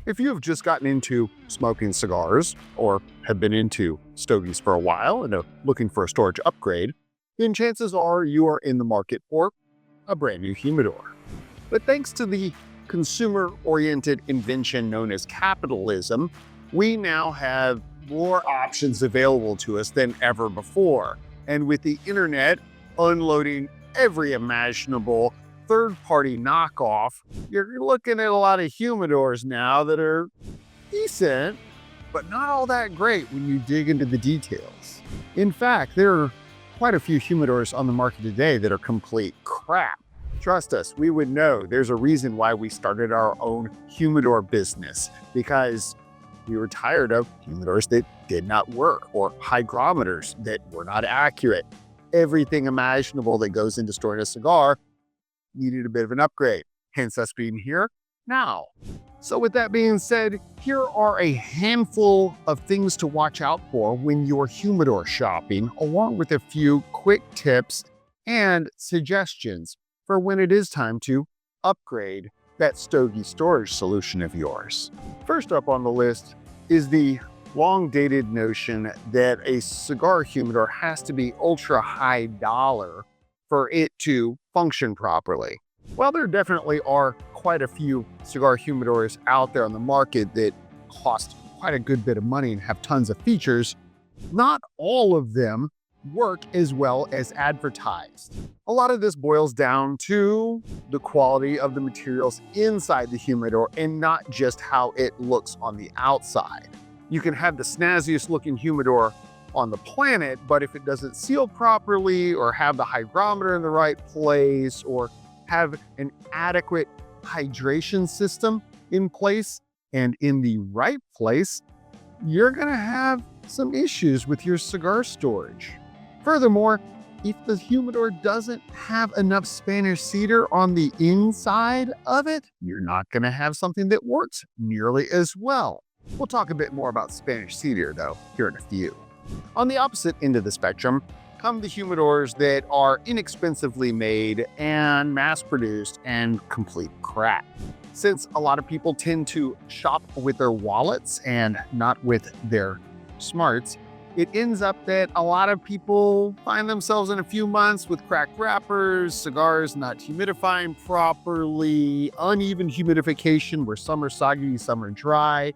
If you have just gotten into smoking cigars or have been into stogies for a while and are looking for a storage upgrade, then chances are you are in the market for a brand new humidor. But thanks to the consumer-oriented invention known as capitalism, we now have more options available to us than ever before. And with the internet unloading every imaginable third-party knockoff, you're looking at a lot of humidors now that are decent, but not all that great when you dig into the details. In fact, there are quite a few humidors on the market today that are complete crap. Trust us, we would know. There's a reason why we started our own humidor business, because we were tired of humidors that did not work or hygrometers that were not accurate. Everything imaginable that goes into storing a cigar needed a bit of an upgrade, hence us being here now. So with that being said, here are a handful of things to watch out for when you're humidor shopping, along with a few quick tips and suggestions for when it is time to upgrade that stogie storage solution of yours. First up on the list is the long-dated notion that a cigar humidor has to be ultra high dollar for it to function properly. While there definitely are quite a few cigar humidors out there on the market that cost quite a good bit of money and have tons of features, not all of them work as well as advertised. A lot of this boils down to the quality of the materials inside the humidor and not just how it looks on the outside. You can have the snazziest looking humidor on the planet, but if it doesn't seal properly or have the hygrometer in the right place or have an adequate hydration system in place and in the right place, you're gonna have some issues with your cigar storage. Furthermore, if the humidor doesn't have enough Spanish cedar on the inside of it, you're not gonna have something that works nearly as well. We'll talk a bit more about Spanish cedar though, here in a few. On the opposite end of the spectrum come the humidors that are inexpensively made and mass-produced and complete crap. Since a lot of people tend to shop with their wallets and not with their smarts, it ends up that a lot of people find themselves in a few months with cracked wrappers, cigars not humidifying properly, uneven humidification where some are soggy, some are dry,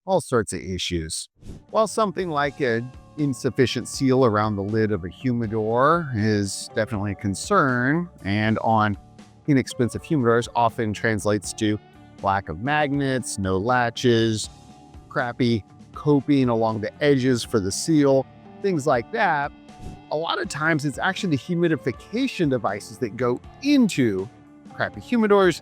all sorts of issues. While something like an insufficient seal around the lid of a humidor is definitely a concern, and on inexpensive humidors often translates to lack of magnets, no latches, crappy coping along the edges for the seal, things like that, a lot of times it's actually the humidification devices that go into crappy humidors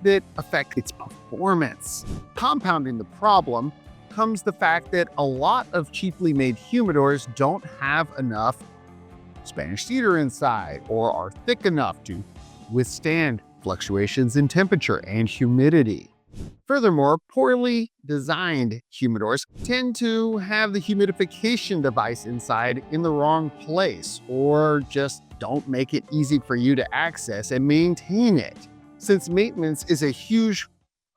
that affect its performance. Compounding the problem comes the fact that a lot of cheaply made humidors don't have enough Spanish cedar inside or are thick enough to withstand fluctuations in temperature and humidity. Furthermore, poorly designed humidors tend to have the humidification device inside in the wrong place, or just don't make it easy for you to access and maintain it. Since maintenance is a huge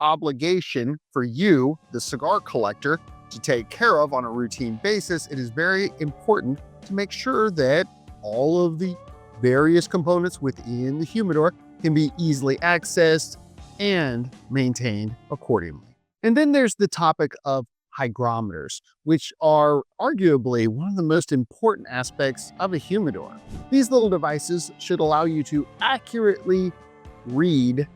obligation for you, the cigar collector, to take care of on a routine basis, it is very important to make sure that all of the various components within the humidor can be easily accessed and maintained accordingly. And then there's the topic of hygrometers, which are arguably one of the most important aspects of a humidor. These little devices should allow you to accurately read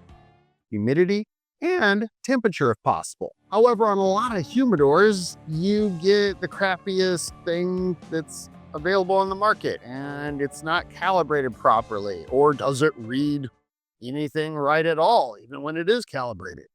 humidity and temperature if possible. However, on a lot of humidors, you get the crappiest thing that's available on the market, and it's not calibrated properly or doesn't read anything right at all, even when it is calibrated.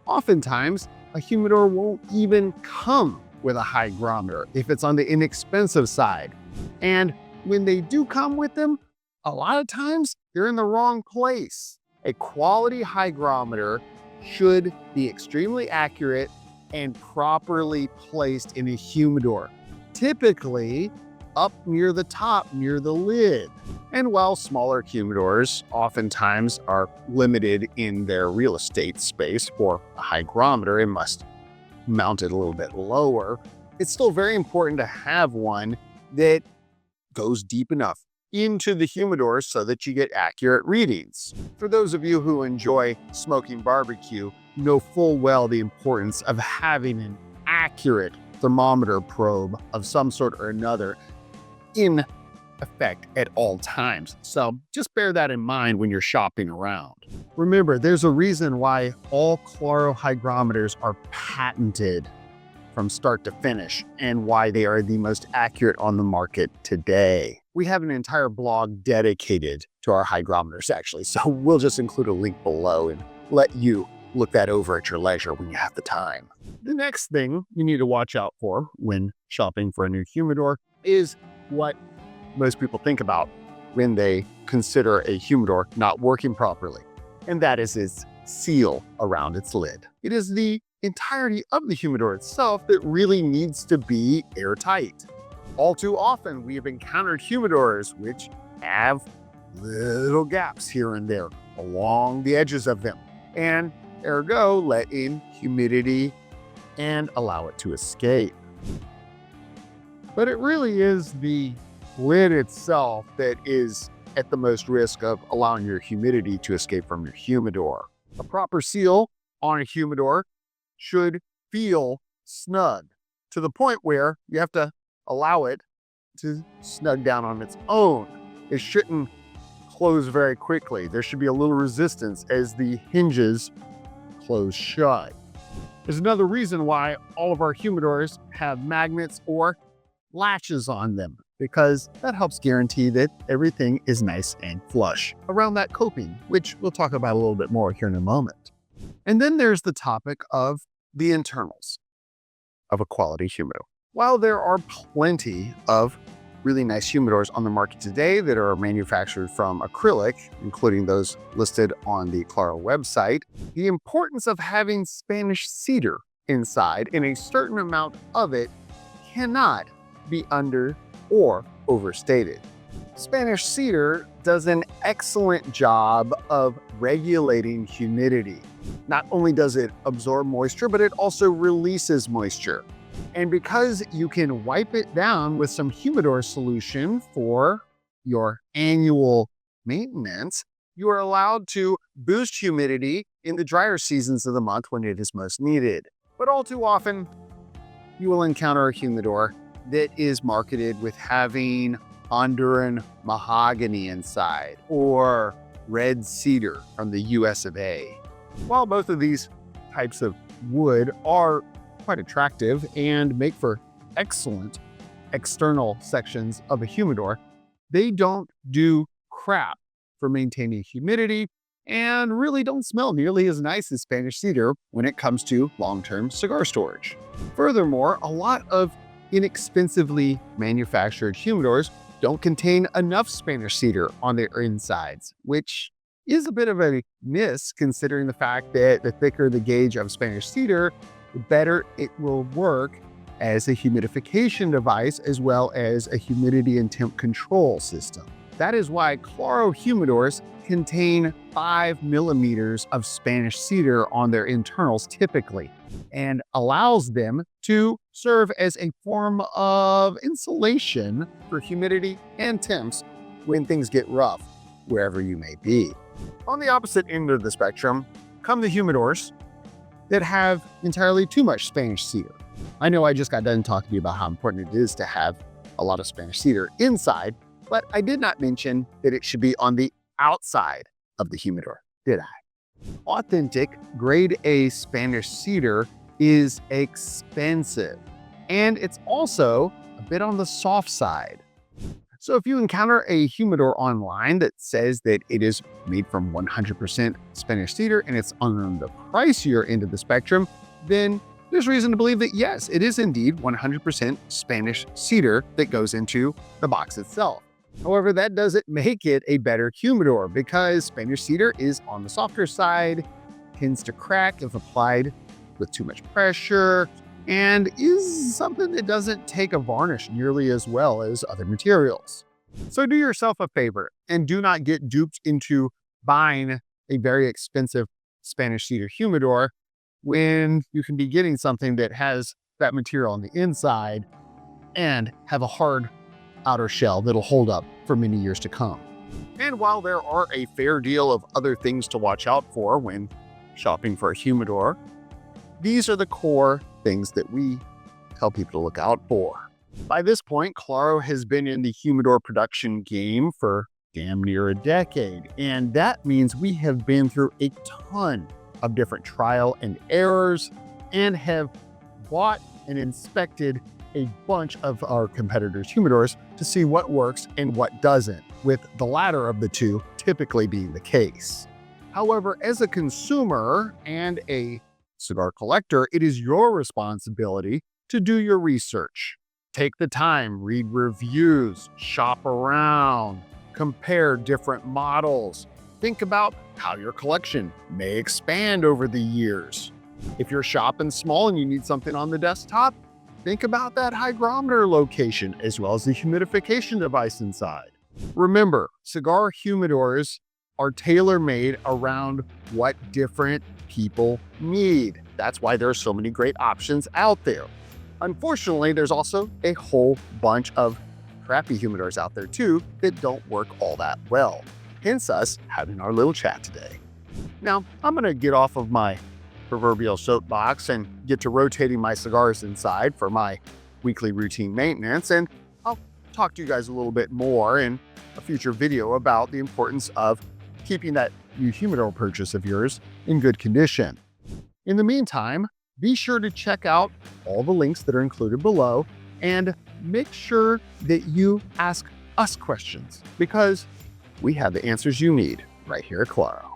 Oftentimes, a humidor won't even come with a hygrometer if it's on the inexpensive side. And when they do come with them, a lot of times they're in the wrong place. A quality hygrometer should be extremely accurate and properly placed in a humidor, typically up near the top, near the lid. And while smaller humidors oftentimes are limited in their real estate space for a hygrometer and must mounted a little bit lower, it's still very important to have one that goes deep enough into the humidor so that you get accurate readings. For those of you who enjoy smoking barbecue, know full well the importance of having an accurate thermometer probe of some sort or another in effect at all times. So just bear that in mind when you're shopping around. Remember, there's a reason why all chlorohygrometers are patented from start to finish and why they are the most accurate on the market today. We have an entire blog dedicated to our hygrometers actually, so we'll just include a link below and let you look that over at your leisure when you have the time. The next thing you need to watch out for when shopping for a new humidor is what most people think about when they consider a humidor not working properly, and that is its seal around its lid. It is the entirety of the humidor itself that really needs to be airtight. All too often, we have encountered humidors which have little gaps here and there along the edges of them, and ergo let in humidity and allow it to escape. But it really is the lid itself that is at the most risk of allowing your humidity to escape from your humidor. A proper seal on a humidor should feel snug to the point where you have to allow it to snug down on its own. It shouldn't close very quickly. There should be a little resistance as the hinges close shut. There's another reason why all of our humidors have magnets or latches on them, because that helps guarantee that everything is nice and flush around that coping, which we'll talk about a little bit more here in a moment. And then there's the topic of the internals of a quality humidor. While there are plenty of really nice humidors on the market today that are manufactured from acrylic, including those listed on the Claro website, the importance of having Spanish cedar inside and a certain amount of it cannot be under or overstated. Spanish cedar does an excellent job of regulating humidity. Not only does it absorb moisture, but it also releases moisture. And because you can wipe it down with some humidor solution for your annual maintenance, you are allowed to boost humidity in the drier seasons of the month when it is most needed. But all too often, you will encounter a humidor that is marketed with having Honduran mahogany inside or red cedar from the US of A. While both of these types of wood are quite attractive and make for excellent external sections of a humidor, they don't do crap for maintaining humidity and really don't smell nearly as nice as Spanish cedar when it comes to long-term cigar storage. Furthermore, a lot of inexpensively manufactured humidors don't contain enough Spanish cedar on their insides, which is a bit of a miss considering the fact that the thicker the gauge of Spanish cedar, the better it will work as a humidification device as well as a humidity and temp control system. That is why Claro humidors contain 5 millimeters of Spanish cedar on their internals typically, and allows them to serve as a form of insulation for humidity and temps when things get rough, wherever you may be. On the opposite end of the spectrum come the humidors that have entirely too much Spanish cedar. I know I just got done talking to you about how important it is to have a lot of Spanish cedar inside, but I did not mention that it should be on the outside of the humidor, did I? Authentic grade A Spanish cedar is expensive, and it's also a bit on the soft side. So if you encounter a humidor online that says that it is made from 100% Spanish cedar and it's on the pricier end of the spectrum, then there's reason to believe that yes, it is indeed 100% Spanish cedar that goes into the box itself. However, that doesn't make it a better humidor because Spanish cedar is on the softer side, tends to crack if applied with too much pressure, and is something that doesn't take a varnish nearly as well as other materials. So do yourself a favor and do not get duped into buying a very expensive Spanish cedar humidor when you can be getting something that has that material on the inside and have a hard outer shell that'll hold up for many years to come. And while there are a fair deal of other things to watch out for when shopping for a humidor, these are the core things that we tell people to look out for. By this point, Claro has been in the humidor production game for damn near a decade, and that means we have been through a ton of different trial and errors and have bought and inspected a bunch of our competitors' humidors to see what works and what doesn't, with the latter of the two typically being the case. However, as a consumer and a cigar collector, it is your responsibility to do your research. Take the time, read reviews, shop around, compare different models. Think about how your collection may expand over the years. If you're shopping small and you need something on the desktop, think about that hygrometer location as well as the humidification device inside. Remember, cigar humidors are tailor-made around what different people need. That's why there are so many great options out there. Unfortunately, there's also a whole bunch of crappy humidors out there too that don't work all that well. Hence us having our little chat today. Now, I'm gonna get off of my proverbial soapbox and get to rotating my cigars inside for my weekly routine maintenance, and I'll talk to you guys a little bit more in a future video about the importance of keeping that new humidor purchase of yours in good condition. In the meantime, be sure to check out all the links that are included below and make sure that you ask us questions because we have the answers you need right here at Claro.